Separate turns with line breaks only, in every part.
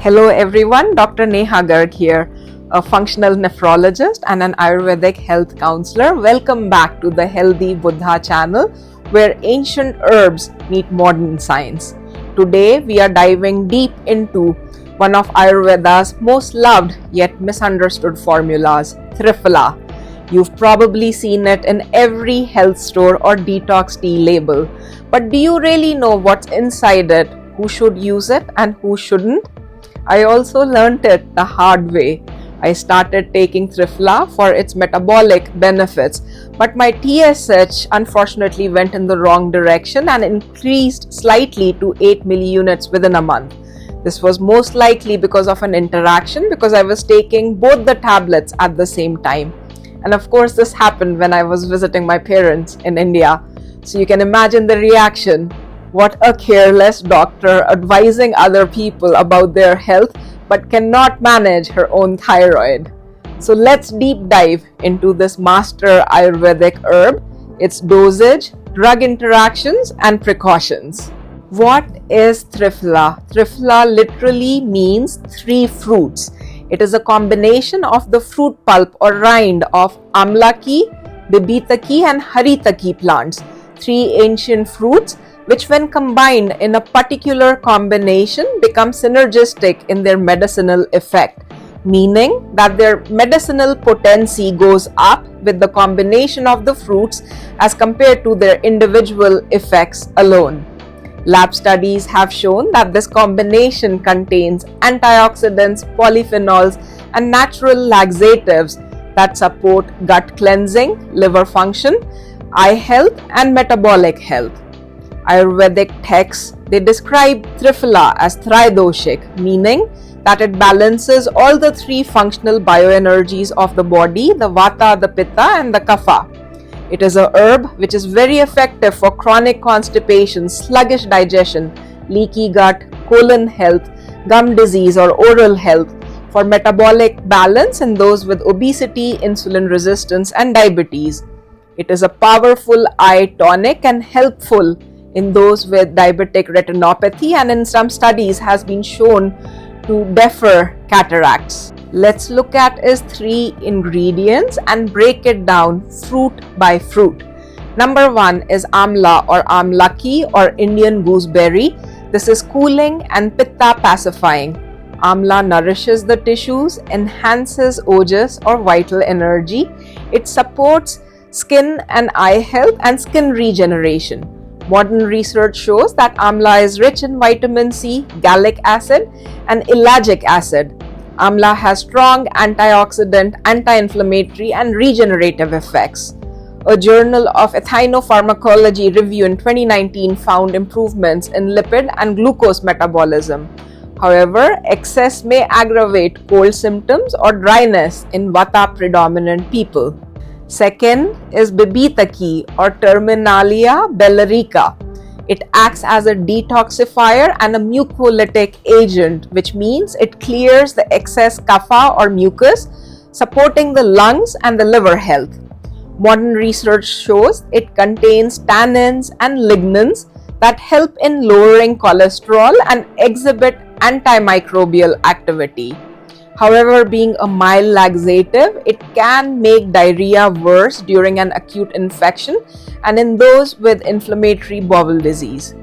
Hello everyone, Dr. Neha Garg here, a functional nephrologist and an Ayurvedic health counselor. Welcome back to the Healthy Buddha channel, where ancient herbs meet modern science. Today we are diving deep into one of Ayurveda's most loved yet misunderstood formulas, Triphala. You've probably seen it in every health store or detox tea label. But do you really know what's inside it, who should use it and who shouldn't? I also learnt it the hard way. I started taking Triphala for its metabolic benefits, but my TSH unfortunately went in the wrong direction and increased slightly to 8 milliunits within a month. This was most likely because of an interaction, because I was taking both the tablets at the same time. And of course, this happened when I was visiting my parents in India. So you can imagine the reaction. What a careless doctor advising other people about their health but cannot manage her own thyroid. So let's deep dive into this master Ayurvedic herb, its dosage, drug interactions, and precautions. What is Triphala? Triphala literally means three fruits. It is a combination of the fruit pulp or rind of Amlaki, Bibitaki, and Haritaki plants, three ancient fruits which when combined in a particular combination become synergistic in their medicinal effect, meaning that their medicinal potency goes up with the combination of the fruits as compared to their individual effects alone. Lab studies have shown that this combination contains antioxidants, polyphenols, and natural laxatives that support gut cleansing, liver function, eye health, and metabolic health. Ayurvedic texts, they describe Triphala as tridoshik, meaning that it balances all the three functional bioenergies of the body, the Vata, the Pitta, and the Kapha. It is a herb which is very effective for chronic constipation, sluggish digestion, leaky gut, colon health, gum disease or oral health, for metabolic balance in those with obesity, insulin resistance, and diabetes. It is a powerful eye tonic and helpful in those with diabetic retinopathy, and in some studies has been shown to defer cataracts. Let's look at its three ingredients and break it down fruit by fruit. Number one is Amla or Amlaki or Indian gooseberry. This is cooling and Pitta pacifying. Amla nourishes the tissues, enhances ojas or vital energy. It supports skin and eye health and skin regeneration. Modern research shows that Amla is rich in vitamin C, gallic acid, and ellagic acid. Amla has strong antioxidant, anti-inflammatory, and regenerative effects. A Journal of Ethnopharmacology review in 2019 found improvements in lipid and glucose metabolism. However, excess may aggravate cold symptoms or dryness in Vata predominant people. Second is Bibitaki or Terminalia bellerica. It acts as a detoxifier and a mucolytic agent, which means it clears the excess kapha or mucus, supporting the lungs and the liver health. Modern research shows it contains tannins and lignans that help in lowering cholesterol and exhibit antimicrobial activity. However, being a mild laxative, it can make diarrhea worse during an acute infection and in those with inflammatory bowel disease.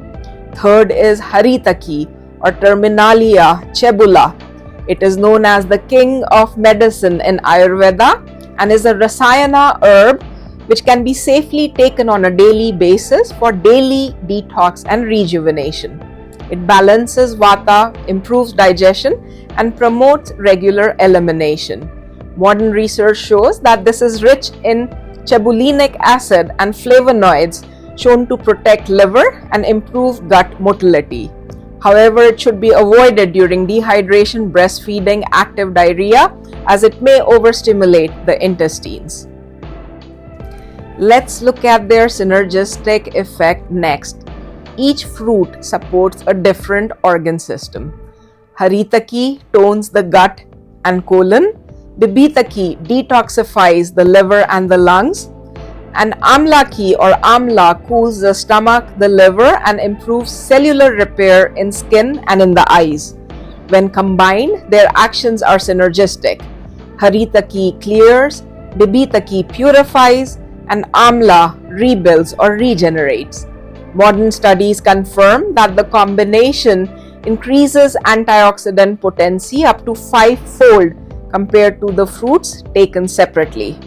Third is Haritaki or Terminalia chebula. It is known as the king of medicine in Ayurveda and is a Rasayana herb which can be safely taken on a daily basis for daily detox and rejuvenation. It balances Vata, improves digestion, and promotes regular elimination. Modern research shows that this is rich in chebulinic acid and flavonoids shown to protect liver and improve gut motility. However, it should be avoided during dehydration, breastfeeding, active diarrhea, as it may overstimulate the intestines. Let's look at their synergistic effect next. Each fruit supports a different organ system. Haritaki tones the gut and colon. Bibitaki detoxifies the liver and the lungs. And Amlaki or Amla cools the stomach, the liver, and improves cellular repair in skin and in the eyes. When combined, their actions are synergistic. Haritaki clears, Bibitaki purifies, and Amla rebuilds or regenerates. Modern studies confirm that the combination increases antioxidant potency up to 5-fold compared to the fruits taken separately.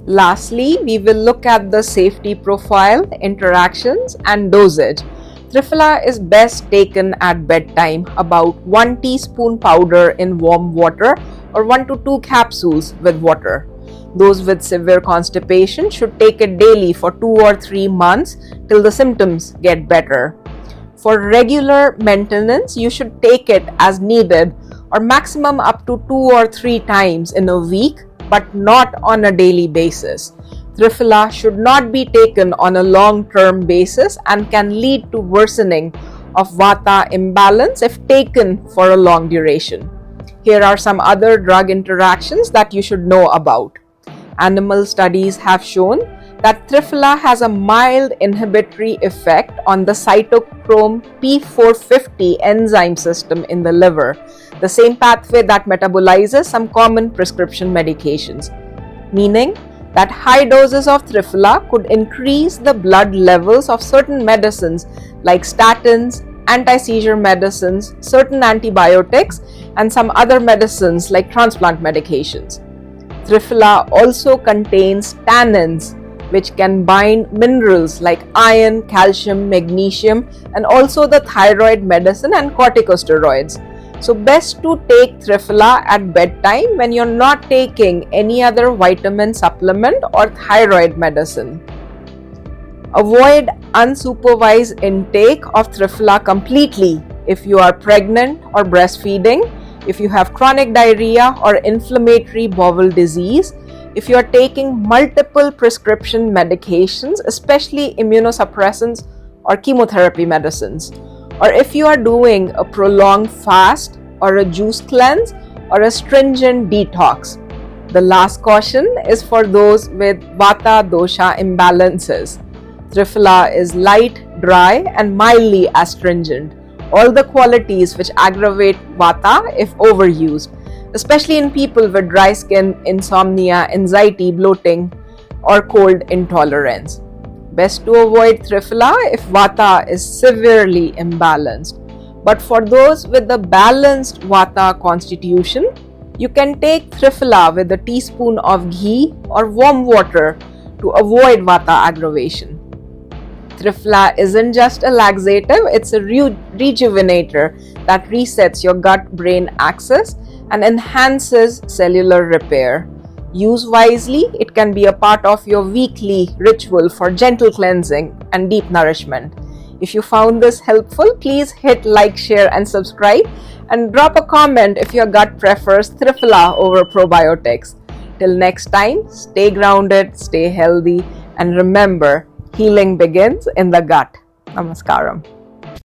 Lastly, we will look at the safety profile, interactions, and dosage. Triphala is best taken at bedtime, about 1 teaspoon powder in warm water or 1 to 2 capsules with water. Those with severe constipation should take it daily for 2 or 3 months till the symptoms get better. For regular maintenance, you should take it as needed or maximum up to 2 or 3 times in a week, but not on a daily basis. Triphala should not be taken on a long-term basis and can lead to worsening of Vata imbalance if taken for a long duration. Here are some other drug interactions that you should know about. Animal studies have shown that Triphala has a mild inhibitory effect on the cytochrome P450 enzyme system in the liver, the same pathway that metabolizes some common prescription medications, meaning that high doses of Triphala could increase the blood levels of certain medicines like statins, anti-seizure medicines, certain antibiotics, and some other medicines like transplant medications. Triphala also contains tannins, which can bind minerals like iron, calcium, magnesium, and also the thyroid medicine and corticosteroids. So best to take Triphala at bedtime when you're not taking any other vitamin supplement or thyroid medicine. Avoid unsupervised intake of Triphala completely if you are pregnant or breastfeeding, if you have chronic diarrhea or inflammatory bowel disease, if you are taking multiple prescription medications, especially immunosuppressants or chemotherapy medicines, or if you are doing a prolonged fast or a juice cleanse or a stringent detox. The last caution is for those with Vata dosha imbalances. Triphala is light, dry, and mildly astringent, all the qualities which aggravate Vata if overused, especially in people with dry skin, insomnia, anxiety, bloating, or cold intolerance. Best to avoid Triphala if Vata is severely imbalanced. But for those with a balanced Vata constitution, you can take Triphala with a teaspoon of ghee or warm water to avoid Vata aggravation. Triphala isn't just a laxative, it's a rejuvenator that resets your gut-brain axis and enhances cellular repair. Use wisely, it can be a part of your weekly ritual for gentle cleansing and deep nourishment. If you found this helpful, please hit like, share, and subscribe, and drop a comment if your gut prefers Triphala over probiotics. Till next time, stay grounded, stay healthy, and remember, healing begins in the gut. Namaskaram.